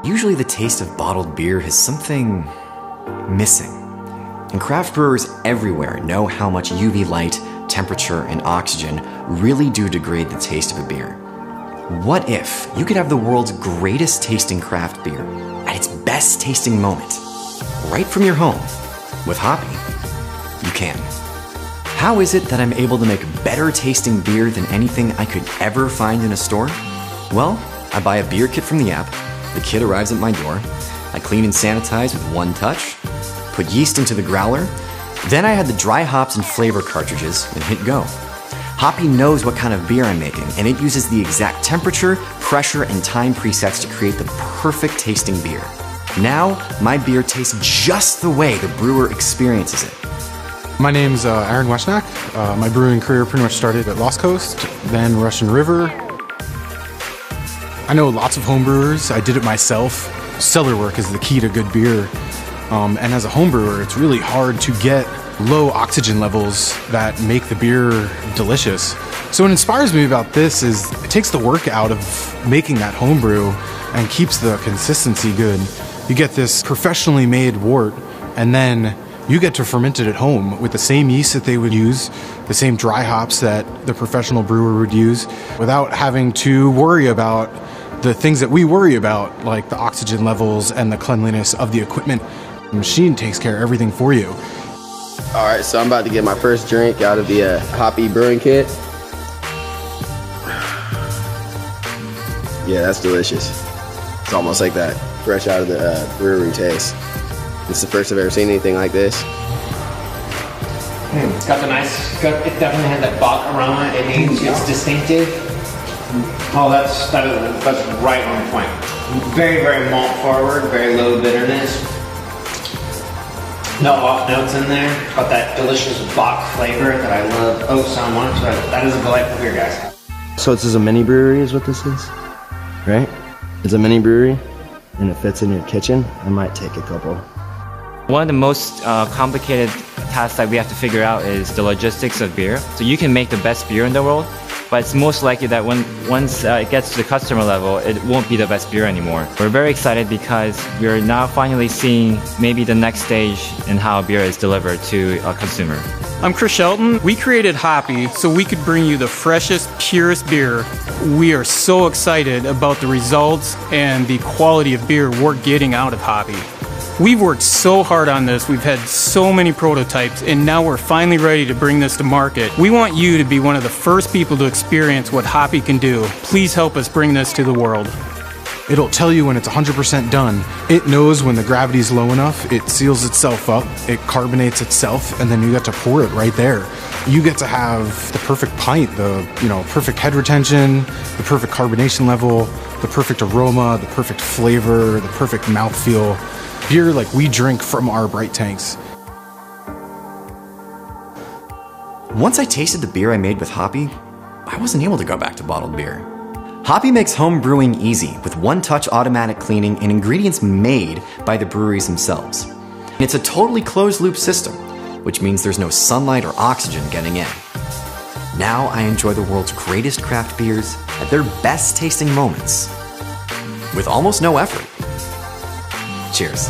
usually the taste of bottled beer has something missing. And craft brewers everywhere know how much UV light, temperature, and oxygen really do degrade the taste of a beer. What if you could have the world's greatest tasting craft beer at its best tasting moment, right from your home? With HOPii, you can. How is it that I'm able to make better tasting beer than anything I could ever find in a store? Well, I buy a beer kit from the app, the kit arrives at my door, I clean and sanitize with one touch, put yeast into the growler, then I add the dry hops and flavor cartridges and hit go. HOPii knows what kind of beer I'm making, and it uses the exact temperature, pressure, and time presets to create the perfect tasting beer. Now, my beer tastes just the way the brewer experiences it. My name's Aaron Weshnak. My brewing career pretty much started at Lost Coast, then Russian River. I know lots of home brewers. I did it myself. Cellar work is the key to good beer. And as a home brewer, it's really hard to get low oxygen levels that make the beer delicious. So what inspires me about this is it takes the work out of making that home brew and keeps the consistency good. You get this professionally made wort, and then you get to ferment it at home with the same yeast that they would use, the same dry hops that the professional brewer would use, without having to worry about the things that we worry about, like the oxygen levels and the cleanliness of the equipment. The machine takes care of everything for you. All right, so I'm about to get my first drink out of the HOPii brewing kit. Yeah, that's delicious. It's almost like that fresh out of the brewery taste. It's the first I've ever seen anything like this. It's got the nice, it definitely has that bog aroma. It's distinctive. Oh, that's right on point. Very, very malt forward, very low bitterness. No off notes in there. Got that delicious Bock flavor that I love oh so much. That is a delightful beer, guys. So this is a mini brewery is what this is, right? It's a mini brewery and it fits in your kitchen. I might take a couple. One of the most complicated tasks that we have to figure out is the logistics of beer. So you can make the best beer in the world, but it's most likely that once it gets to the customer level, it won't be the best beer anymore. We're very excited because we're now finally seeing maybe the next stage in how beer is delivered to a consumer. I'm Chris Shelton. We created HOPii so we could bring you the freshest, purest beer. We are so excited about the results and the quality of beer we're getting out of HOPii. We've worked so hard on this, we've had so many prototypes, and now we're finally ready to bring this to market. We want you to be one of the first people to experience what HOPii can do. Please help us bring this to the world. It'll tell you when it's 100% done. It knows when the gravity's low enough, it seals itself up, it carbonates itself, and then you get to pour it right there. You get to have the perfect pint, the perfect head retention, the perfect carbonation level, the perfect aroma, the perfect flavor, the perfect mouthfeel. Beer like we drink from our bright tanks. Once I tasted the beer I made with HOPii, I wasn't able to go back to bottled beer. HOPii makes home brewing easy with one-touch automatic cleaning and ingredients made by the breweries themselves. And it's a totally closed-loop system, which means there's no sunlight or oxygen getting in. Now I enjoy the world's greatest craft beers at their best tasting moments, with almost no effort. Cheers.